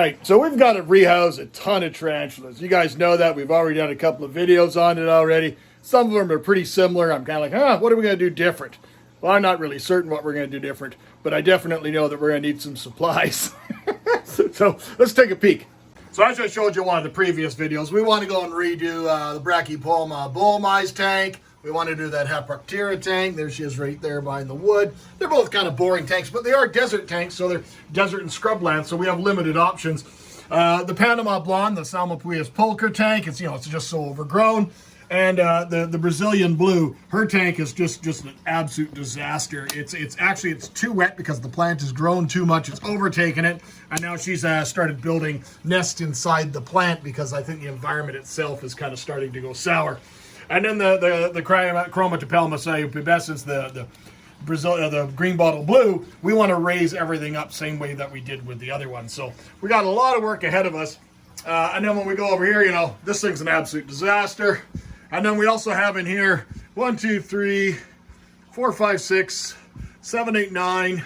right, so we've got to rehouse a ton of tarantulas. You guys know that. We've already done a couple of videos on it already. Some of them are pretty similar. I'm kind of like, what are we going to do different? Well, I'm not really certain what we're going to do different, but I definitely know that we're going to need some supplies. So let's take a peek. So as I showed you in one of the previous videos, we want to go and redo the Brachypelma bull mice tank. We want to do that Haproctera tank. There she is right there behind the wood. They're both kind of boring tanks, but they are desert tanks, so they're desert and scrubland, so we have limited options. The Panama Blonde, the Salmopoeus pulcher tank, it's just so overgrown. And the Brazilian Blue, her tank is just an absolute disaster. It's too wet because the plant has grown too much. It's overtaken it, and now she's started building nests inside the plant because I think the environment itself is kind of starting to go sour. And then the Chromatopelma pubescens, the green bottle blue, we want to raise everything up same way that we did with the other one. So we got a lot of work ahead of us. And then when we go over here, this thing's an absolute disaster. And then we also have in here 1, 2, 3, 4, 5, 6, 7, 8, 9,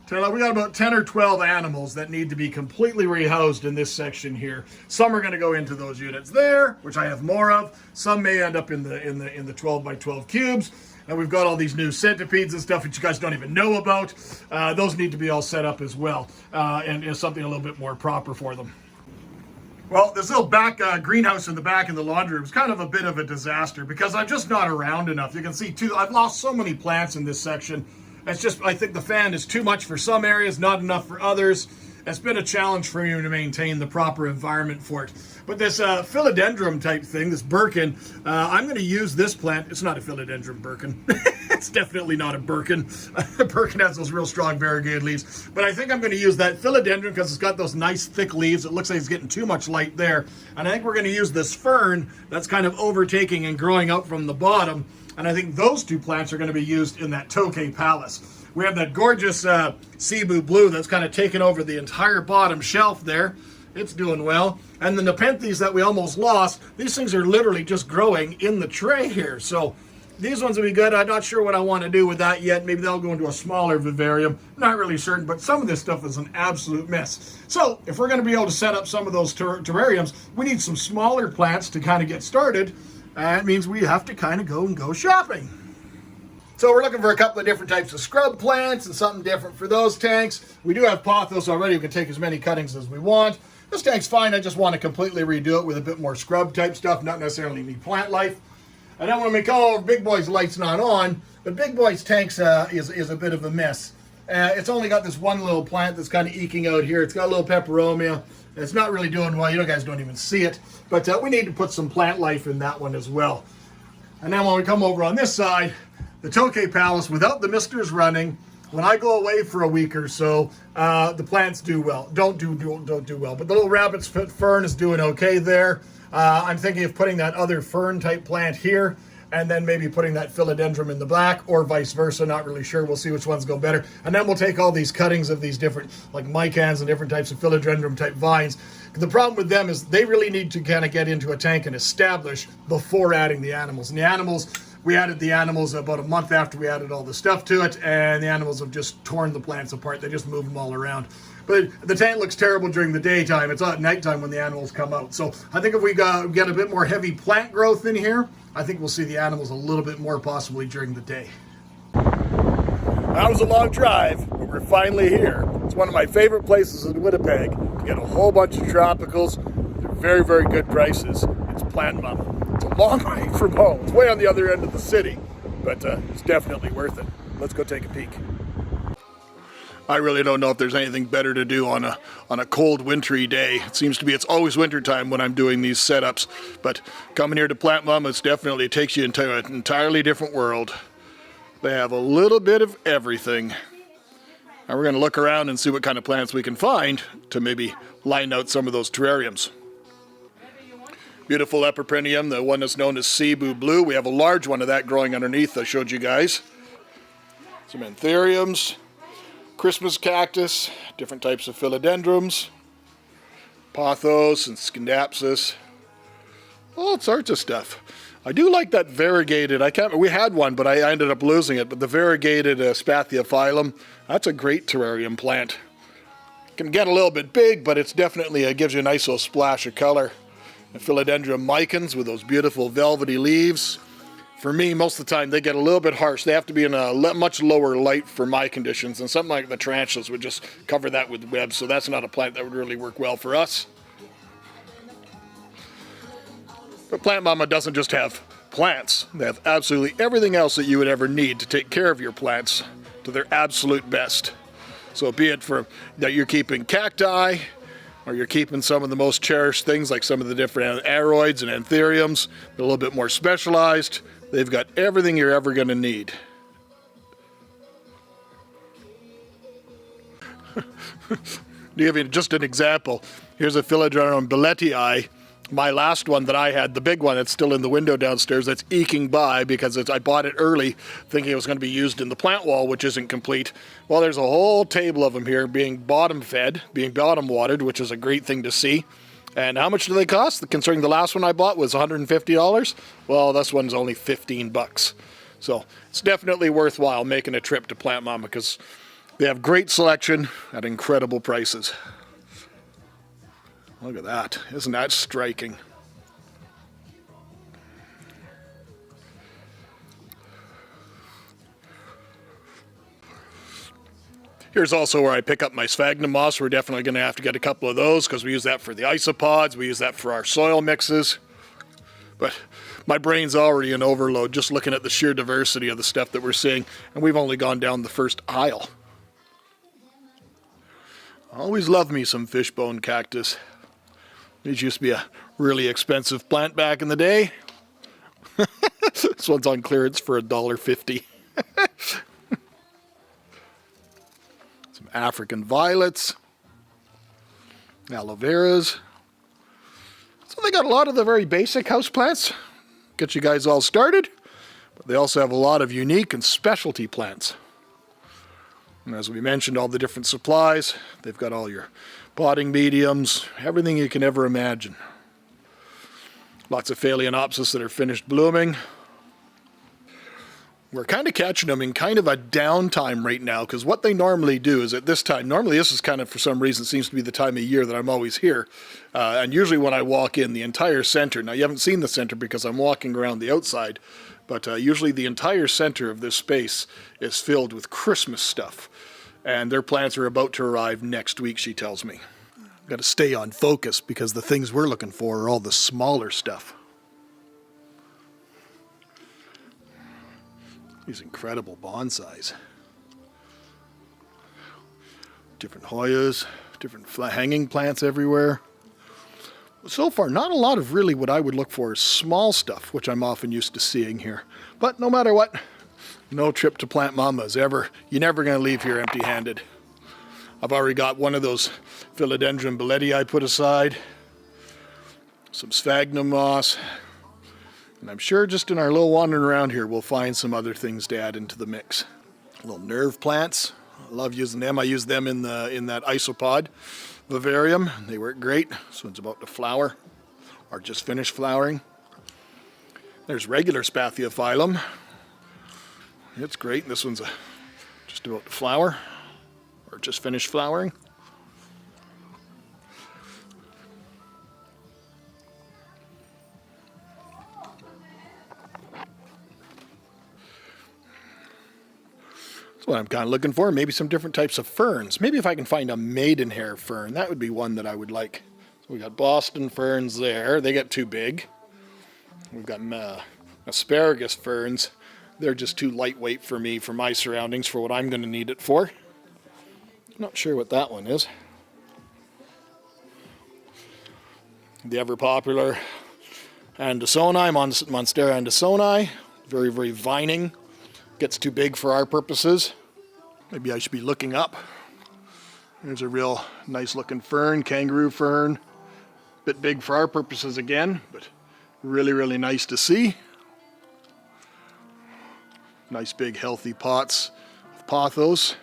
10. We got about 10 or 12 animals that need to be completely rehoused in this section here. Some are going to go into those units there, which I have more of. Some may end up in the 12 by 12 cubes. And we've got all these new centipedes and stuff that you guys don't even know about. Those need to be all set up as well, and something a little bit more proper for them. Well, this little back greenhouse in the back in the laundry room is kind of a bit of a disaster because I'm just not around enough. You can see too, I've lost so many plants in this section. It's just, I think the fan is too much for some areas, not enough for others. It's been a challenge for me to maintain the proper environment for it. But this philodendron type thing, this Birkin, I'm going to use this plant. It's not a philodendron Birkin. It's definitely not a Birkin. Birkin has those real strong variegated leaves. But I think I'm going to use that philodendron because it's got those nice thick leaves. It looks like it's getting too much light there. And I think we're going to use this fern that's kind of overtaking and growing out from the bottom. And I think those two plants are going to be used in that Tokay Pallas. We have that gorgeous Cebu Blue that's kind of taken over the entire bottom shelf there. It's doing well. And the Nepenthes that we almost lost, these things are literally just growing in the tray here. So these ones will be good. I'm not sure what I want to do with that yet. Maybe they'll go into a smaller vivarium. Not really certain, but some of this stuff is an absolute mess. So if we're going to be able to set up some of those terrariums, we need some smaller plants to kind of get started. That means we have to kind of go shopping. So we're looking for a couple of different types of scrub plants and something different for those tanks. We do have pothos already. We can take as many cuttings as we want. This tank's fine. I just want to completely redo it with a bit more scrub type stuff, not necessarily need plant life. And then when we come over, Big Boy's light's not on, but Big Boy's tanks is a bit of a mess. It's only got this one little plant that's kind of eking out here. It's got a little peperomia. It's not really doing well. You guys don't even see it. But we need to put some plant life in that one as well. And then when we come over on this side, the Tokay Pallas, without the misters running, when I go away for a week or so, the plants do well. Don't do well. But the little rabbit's foot fern is doing okay there. I'm thinking of putting that other fern type plant here, and then maybe putting that philodendron in the black, or vice versa. Not really sure. We'll see which ones go better. And then we'll take all these cuttings of these different, like micans and different types of philodendron type vines. The problem with them is they really need to kind of get into a tank and establish before adding the animals. And the animals, we added the animals about a month after we added all the stuff to it, and the animals have just torn the plants apart. They just move them all around. But the tank looks terrible during the daytime. It's at nighttime when the animals come out. So I think if we get a bit more heavy plant growth in here, I think we'll see the animals a little bit more possibly during the day. That was a long drive, but we're finally here. It's one of my favorite places in Winnipeg to get a whole bunch of tropicals. They're very, very good prices. It's Plant Momma. It's a long way from home. It's way on the other end of the city, but it's definitely worth it. Let's go take a peek. I really don't know if there's anything better to do on a cold, wintry day. It seems to be it's always wintertime when I'm doing these setups, but coming here to Plant Momma, it takes you into an entirely different world. They have a little bit of everything. And we're going to look around and see what kind of plants we can find to maybe line out some of those terrariums. Beautiful epiprendium, the one that's known as Cebu Blue. We have a large one of that growing underneath I showed you guys. Some anthuriums, Christmas cactus, different types of philodendrons, pothos and scindapsus, all sorts of stuff. I do like that variegated, we had one, but I ended up losing it, but the variegated Spathiophilum, that's a great terrarium plant. Can get a little bit big, but it's definitely, it gives you a nice little splash of color. And philodendron micans with those beautiful velvety leaves. For me, most of the time, they get a little bit harsh. They have to be in a much lower light for my conditions, and something like the tarantulas would just cover that with webs, so that's not a plant that would really work well for us. But Plant Momma doesn't just have plants. They have absolutely everything else that you would ever need to take care of your plants to their absolute best. So be it for that you're keeping cacti, or you're keeping some of the most cherished things like some of the different aroids and anthuriums. They're a little bit more specialized. They've got everything you're ever going to need. To give you just an example, here's a philodendron belletii. My last one that I had, the big one that's still in the window downstairs, that's eking by because I bought it early thinking it was going to be used in the plant wall, which isn't complete. Well, there's a whole table of them here being bottom fed, being bottom watered, which is a great thing to see. And how much do they cost? Considering the last one I bought was $150, well, this one's only 15 bucks. So it's definitely worthwhile making a trip to Plant Momma because they have great selection at incredible prices. Look at that. Isn't that striking? Here's also where I pick up my sphagnum moss. We're definitely going to have to get a couple of those because we use that for the isopods. We use that for our soil mixes. But my brain's already in overload just looking at the sheer diversity of the stuff that we're seeing. And we've only gone down the first aisle. I always love me some fishbone cactus. These used to be a really expensive plant back in the day. This one's on clearance for $1.50. Some African violets, aloe veras. So they got a lot of the very basic house plants. Get you guys all started. But they also have a lot of unique and specialty plants. And as we mentioned, all the different supplies. They've got all your potting mediums, everything you can ever imagine. Lots of Phalaenopsis that are finished blooming. We're kind of catching them in kind of a downtime right now because what they normally do is at this time, normally this is kind of for some reason seems to be the time of year that I'm always here. And usually when I walk in, the entire center, now you haven't seen the center because I'm walking around the outside, but usually the entire center of this space is filled with Christmas stuff. And their plants are about to arrive next week, she tells me. I've got to stay on focus because the things we're looking for are all the smaller stuff. These incredible bonsais. Different Hoyas, different hanging plants everywhere. So far, not a lot of really what I would look for is small stuff, which I'm often used to seeing here. But no matter what, no trip to Plant Momma is ever, you're never going to leave here empty-handed. I've already got one of those philodendron belletii I put aside, some sphagnum moss, and I'm sure just in our little wandering around here we'll find some other things to add into the mix. Little nerve plants, I love using them. I use them in that isopod, Vivarium. They work great. This one's about to flower, or just finished flowering. There's regular Spathiophilum. It's great. This one's just about to flower, or just finished flowering. That's what I'm kind of looking for. Maybe some different types of ferns. Maybe if I can find a maidenhair fern, that would be one that I would like. So we got Boston ferns there. They get too big. We've got asparagus ferns. They're just too lightweight for me, for my surroundings, for what I'm going to need it for. Not sure what that one is. The ever popular Andersoni, Monstera Andersoni. Very, very vining. Gets too big for our purposes. Maybe I should be looking up. There's a real nice looking fern, kangaroo fern. Bit big for our purposes again, but really, really nice to see. Nice big healthy pots of pothos.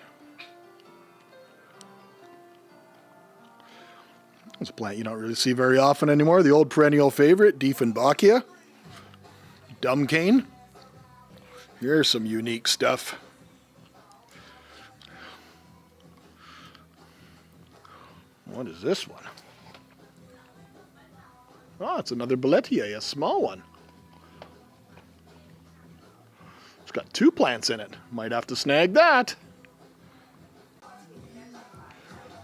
It's a plant you don't really see very often anymore. The old perennial favorite, Dieffenbachia. Dumb cane. Here's some unique stuff. What is this one? Oh, it's another Belletier, a small one. It's got 2 plants in it. Might have to snag that.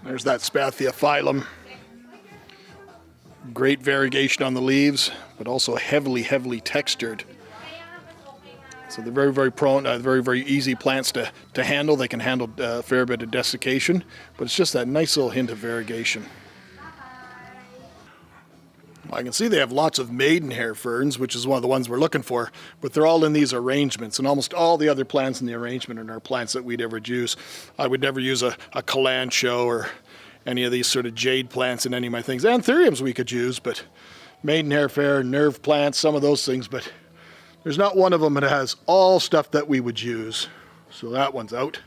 There's that Spathiophilum. Great variegation on the leaves, but also heavily textured. So they're very prone, very easy plants to handle. They can handle a fair bit of desiccation, but it's just that nice little hint of variegation. I can see they have lots of maidenhair ferns, which is one of the ones we're looking for, but they're all in these arrangements, and almost all the other plants in the arrangement are plants that we'd ever use. I would never use a calancho or any of these sort of jade plants in any of my things. Anthuriums we could use, but maidenhair fern, nerve plants, some of those things, but there's not one of them that has all stuff that we would use. So that one's out.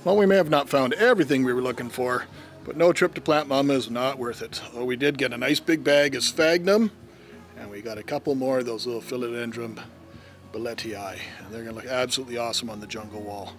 Well, we may have not found everything we were looking for, but no trip to Plant Momma is not worth it. Although we did get a nice big bag of sphagnum, and we got a couple more of those little philodendron Belletii, and they're going to look absolutely awesome on the jungle wall.